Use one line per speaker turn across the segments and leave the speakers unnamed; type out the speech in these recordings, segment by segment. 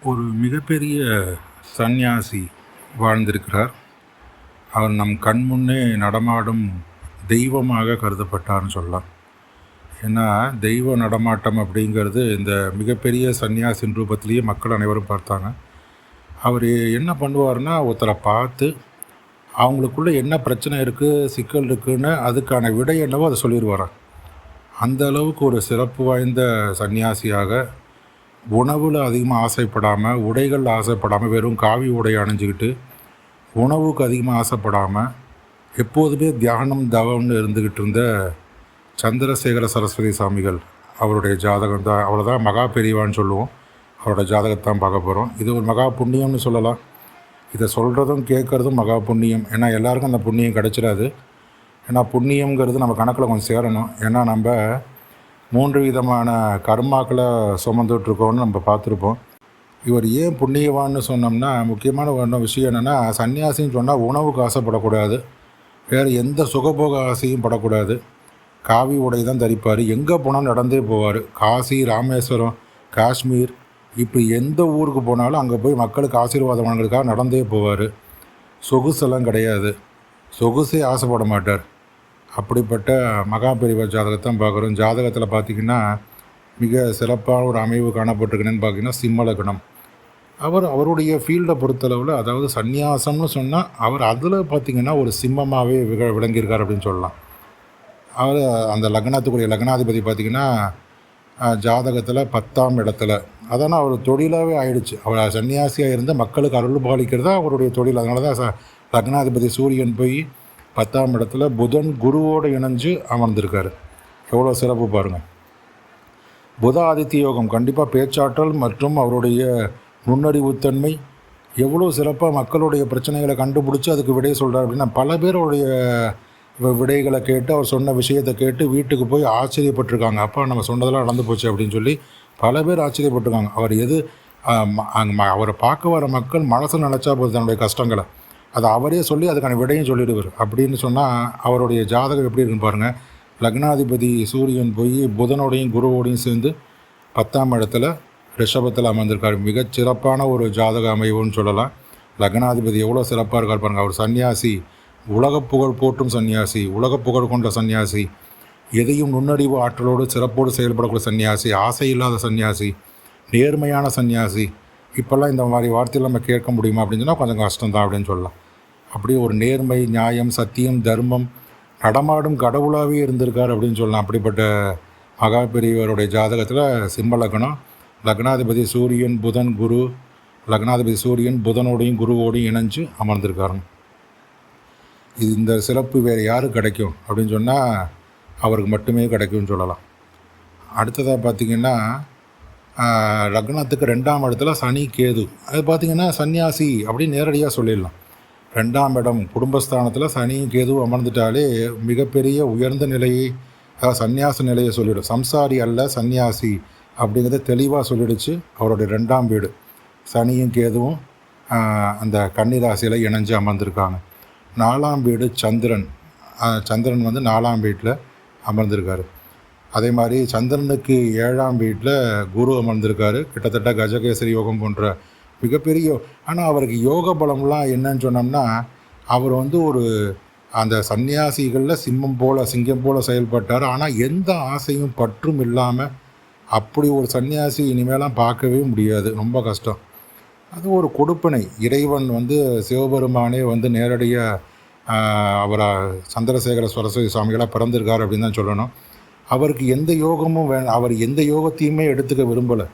ஒரு மிகப்பெரிய சந்நியாசி வாழ்ந்திருக்கிறார். அவர் நம் கண் முன்னே நடமாடும் தெய்வமாக கருதப்பட்டார்னு சொல்லலாம். ஏன்னா தெய்வ நடமாட்டம் அப்படிங்கிறது இந்த மிகப்பெரிய சந்நியாசின் ரூபத்திலேயே மக்கள் அனைவரும் பார்த்தாங்க. அவர் என்ன பண்ணுவார்னா, ஒருத்தரை பார்த்து அவங்களுக்குள்ளே என்ன பிரச்சனை இருக்குது, சிக்கல் இருக்குதுன்னு அதுக்கான விடை என்னவோ அதை சொல்லிடுவாராம். அந்த அளவுக்கு ஒரு சிறப்பு வாய்ந்த சந்நியாசியாக, உணவில் அதிகமாக ஆசைப்படாமல், உடைகள் ஆசைப்படாமல், வெறும் காவி உடை அணிஞ்சிக்கிட்டு உணவுக்கு அதிகமாக ஆசைப்படாமல் எப்போதுமே தியானம் தவம்னு இருந்துக்கிட்டு இருந்த சந்திரசேகர சரஸ்வதி சாமிகள் அவருடைய ஜாதகம் தான். அவ்வளோதான் மகா பெரியவான்னு சொல்லுவோம். அவரோட ஜாதகத்தான் பார்க்க போகிறோம். இது ஒரு மகா புண்ணியம்னு சொல்லலாம். இதை சொல்கிறதும் கேட்குறதும் மகா புண்ணியம். ஏன்னா எல்லாருக்கும் அந்த புண்ணியம் கிடச்சிடாது. ஏன்னா புண்ணியங்கிறது நம்ம கணக்கில் கொஞ்சம் சேரணும். ஏன்னா நம்ம 3 விதமான கர்மாக்களை சுமந்துட்ருக்கோன்னு நம்ம பார்த்துருப்போம். இவர் ஏன் புண்ணியவான்னு சொன்னோம்னா, முக்கியமான ஒன்று விஷயம் என்னென்னா, சன்னியாசின்னு சொன்னால் உணவுக்கு ஆசைப்படக்கூடாது, வேறு எந்த சுகபோக ஆசையும் படக்கூடாது. காவி உடை தான் தரிப்பார். எங்கே போனாலும் நடந்தே போவார். காசி, ராமேஸ்வரம், காஷ்மீர், இப்படி எந்த ஊருக்கு போனாலும் அங்கே போய் மக்களுக்கு ஆசீர்வாதம் வாங்குறதுக்காக நடந்தே போவார். சொகுசெல்லாம் கிடையாது. சொகுசே ஆசைப்பட மாட்டார். அப்படிப்பட்ட மகா பெரியவா ஜாதகத்தான் பார்க்குறோம். ஜாதகத்தில் பார்த்திங்கன்னா மிக சிறப்பான ஒரு அமைவு காணப்பட்டிருக்குன்னு பார்த்திங்கன்னா சிம்ம லக்னம். அவருடைய ஃபீல்டை பொறுத்தளவில், அதாவது சந்நியாசம்னு சொன்னால் அவர் அதில் பார்த்திங்கன்னா ஒரு சிம்மமாகவே விளங்கியிருக்கார் அப்படின்னு சொல்லலாம். அவர் அந்த லக்னத்துக்குரிய லக்னாதிபதி பார்த்திங்கன்னா ஜாதகத்தில் 10ஆம் இடத்துல, அதனால் அவர் தொழிலாகவே ஆயிடுச்சு. அவர் சன்னியாசியாக இருந்து மக்களுக்கு அருள் பாலிக்கிறதா அவருடைய தொழில். அதனால தான் லக்னாதிபதி சூரியன் போய் 10ஆம் இடத்துல புதன் குருவோடு இணைஞ்சு அமர்ந்திருக்கார். எவ்வளோ சிறப்பு பாருங்கள். புத ஆதித்ய யோகம் கண்டிப்பாக பேச்சாற்றல் மற்றும் அவருடைய நுண்ணறிவுத்தன்மை எவ்வளோ சிறப்பாக மக்களுடைய பிரச்சனைகளை கண்டுபிடிச்சி அதுக்கு விடையை சொல்கிறார் அப்படின்னா, பல பேருடைய விடைகளை கேட்டு அவர் சொன்ன விஷயத்தை கேட்டு வீட்டுக்கு போய் ஆச்சரியப்பட்டிருக்காங்க. அப்பா நம்ம சொன்னதெல்லாம் நடந்து போச்சு அப்படின்னு சொல்லி பல பேர் ஆச்சரியப்பட்டிருக்காங்க. அவர் அவரை பார்க்க வர மக்கள் மனசில் நினச்சா போது தன்னுடைய கஷ்டங்களை அதை அவரே சொல்லி அதுக்கான விடையும் சொல்லிடுவார். அப்படின்னு சொன்னால் அவருடைய ஜாதகம் எப்படி இருக்குன்னு பாருங்கள். லக்னாதிபதி சூரியன் போய் புதனோடையும் குருவோடையும் சேர்ந்து 10ஆம் இடத்துல ரிஷபத்தில் அமர்ந்திருக்கார். மிகச்சிறப்பான ஒரு ஜாதக அமைவுன்னு சொல்லலாம். லக்னாதிபதி எவ்வளோ சிறப்பாக இருக்கார் பாருங்கள். அவர் சன்னியாசி, உலக புகழ் போற்றும் சன்னியாசி, உலக புகழ் கொண்ட சன்னியாசி, எதையும் நுண்ணறிவு ஆற்றலோடு சிறப்போடு செயல்படக்கூடிய சன்னியாசி, ஆசை இல்லாத சன்னியாசி, நேர்மையான சன்னியாசி. இப்போல்லாம் இந்த மாதிரி வார்த்தையில் நம்ம கேட்க முடியுமா அப்படின்னு சொன்னால் கொஞ்சம் கஷ்டம்தான் அப்படின்னு சொல்லலாம். அப்படியே ஒரு நேர்மை, நியாயம், சத்தியம், தர்மம் நடமாடும் கடவுளாகவே இருந்திருக்கார் அப்படின்னு சொல்லலாம். அப்படிப்பட்ட மகா பெரியவருடைய ஜாதகத்தில் சிம்ம லக்னம், லக்னாதிபதி சூரியன் புதன் குரு, லக்னாதிபதி சூரியன் புதனோடையும் குருவோடையும் இணைஞ்சு அமர்ந்திருக்காருங்க. இந்த சிறப்பு வேறு யாருக்கு கிடைக்கும் அப்படின்னு சொன்னால் அவருக்கு மட்டுமே கிடைக்கும்னு சொல்லலாம். அடுத்ததாக பார்த்திங்கன்னா லக்னத்துக்கு 2ஆம் இடத்துல சனி கேது. அது பார்த்திங்கன்னா சன்னியாசி அப்படின்னு நேரடியாக சொல்லிடலாம். 2ஆம் இடம் குடும்பஸ்தானத்தில் சனியும் கேதுவும் அமர்ந்துட்டாலே மிகப்பெரிய உயர்ந்த நிலையை, சன்னியாச நிலையை சொல்லிவிடும். சம்சாரி அல்ல சன்னியாசி அப்படிங்கிறத தெளிவாக சொல்லிடுச்சு அவருடைய 2ஆம் வீடு. சனியும் கேதுவும் அந்த கன்னிராசியில் இணைஞ்சு அமர்ந்திருக்காங்க. 4ஆம் வீடு சந்திரன். சந்திரன் 4ஆம் வீட்டில் அமர்ந்திருக்காரு. அதே மாதிரி சந்திரனுக்கு 7ஆம் வீட்டில் குரு அமர்ந்திருக்காரு. கிட்டத்தட்ட கஜகேசரி யோகம் போன்ற மிகப்பெரிய, ஆனால் அவருக்கு யோக பலம்லாம் என்னன்னு சொன்னோம்னா, அவர் ஒரு அந்த சன்னியாசிகளில் சிங்கம் போல் செயல்பட்டார். ஆனால் எந்த ஆசையும் பற்றும் இல்லாமல் அப்படி ஒரு சன்னியாசி இனிமேலாம் பார்க்கவே முடியாது. ரொம்ப கஷ்டம். அது ஒரு கொடுப்பனை. இறைவன் சிவபெருமானே நேரடியாக அவரை சந்திரசேகர சரஸ்வதி சுவாமிகளாக பிறந்திருக்கார் அப்படின்னு தான் சொல்லணும். அவருக்கு எந்த யோகமும் அவர் எந்த யோகத்தையுமே எடுத்துக்க விரும்பலை.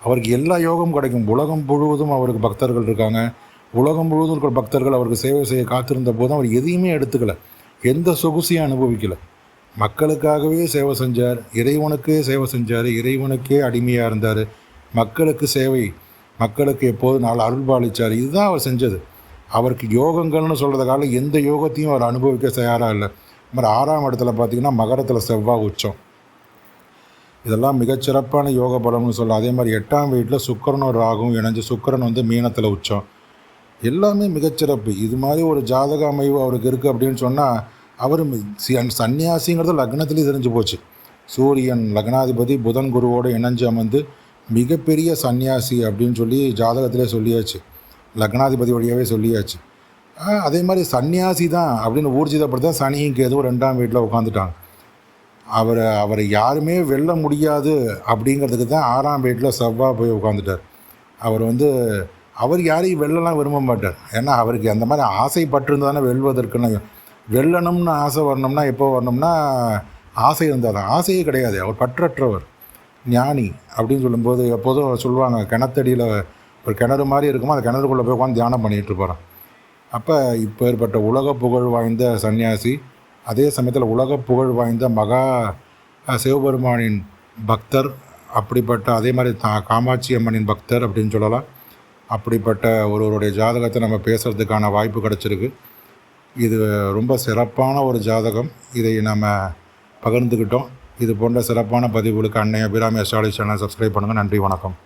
அவருக்கு எல்லா யோகமும் கிடைக்கும். உலகம் முழுவதும் அவருக்கு பக்தர்கள் இருக்காங்க. உலகம் முழுவதும் இருக்கிற பக்தர்கள் அவருக்கு சேவை செய்ய காத்திருந்த போதும் அவர் எதையுமே எடுத்துக்கலை. எந்த சொகுசையும் அனுபவிக்கலை. மக்களுக்காகவே சேவை செஞ்சார். இறைவனுக்கே சேவை செஞ்சார். இறைவனுக்கே அடிமையாக இருந்தார். மக்களுக்கு சேவை, மக்களுக்கு எப்போது நாள் அருள்பாலிச்சார். இதுதான் அவர் செஞ்சது. அவருக்கு யோகங்கள்னு சொல்கிறதுக்காக எந்த யோகத்தையும் அவர் அனுபவிக்க தயாராக இல்லை. மாதிரி 6ஆம் இடத்துல பார்த்திங்கன்னா மகரத்தில் செவ்வாய் உச்சம். இதெல்லாம் மிகச்சிறப்பான யோக பலம்னு சொல்லலாம். அதே மாதிரி 8ஆம் வீட்டில் சுக்கிரனும் ராகுவும் இணைஞ்சு சுக்கிரன் மீனத்தில் உச்சம். எல்லாமே மிகச்சிறப்பு. இது மாதிரி ஒரு ஜாதக அமைவு அவருக்கு இருக்குது அப்படின்னு சொன்னால் அவர் சன்னியாசிங்கிறது லக்னத்துலேயும் தெரிஞ்சு போச்சு. சூரியன் லக்னாதிபதி புதன் குருவோடு இணைஞ்சு அமர்ந்து மிகப்பெரிய சன்னியாசி அப்படின்னு சொல்லி ஜாதகத்திலே சொல்லியாச்சு, லக்னாதிபதி வழியாகவே சொல்லியாச்சு. அதே மாதிரி சன்னியாசி தான் அப்படின்னு ஊர்ஜிதப்படுத்த சனியும் கேதுவும் 2ஆம் வீட்டில் உட்காந்துட்டாங்க. அவரை யாருமே வெல்ல முடியாது அப்படிங்கிறதுக்கு தான் 6ஆம் வீட்டில் செவ்வாய் போய் உட்காந்துட்டார். அவர் யாரையும் வெல்லலாம் விரும்ப மாட்டார். ஏன்னா அவருக்கு அந்த மாதிரி ஆசைப்பட்டிருந்தானே வெல்வதற்குன்னு. வெல்லணும்னு ஆசை வரணும்னா எப்போ வரணும்னா ஆசை இருந்தால் தான். ஆசையே கிடையாது, அவர் பற்றற்றவர், ஞானி அப்படின்னு சொல்லும்போது எப்போதும் சொல்லுவாங்க, கிணத்தடியில் ஒரு கிணறு மாதிரி இருக்குமோ அந்த கிணறுக்குள்ளே போய் உட்காந்து தியானம் பண்ணிகிட்டு இருப்பாரான். அப்போ இப்போ ஏற்பட்ட உலக புகழ் வாய்ந்த சன்னியாசி, அதே சமயத்தில் உலக புகழ் வாய்ந்த மகா சிவபெருமானின் பக்தர், அப்படிப்பட்ட அதே மாதிரி காமாட்சி அம்மனின் பக்தர் அப்படின்னு சொல்லலாம். அப்படிப்பட்ட ஒருவருடைய ஜாதகத்தை நம்ம பேசுகிறதுக்கான வாய்ப்பு கிடச்சிருக்கு. இது ரொம்ப சிறப்பான ஒரு ஜாதகம். இதை நம்ம பகிர்ந்துக்கிட்டோம். இது போன்ற சிறப்பான பதிவுகளுக்கு அன்னை அபிராமி அஸ்ட்ராலஜி சேனலை சப்ஸ்கிரைப் பண்ணுங்கள். நன்றி, வணக்கம்.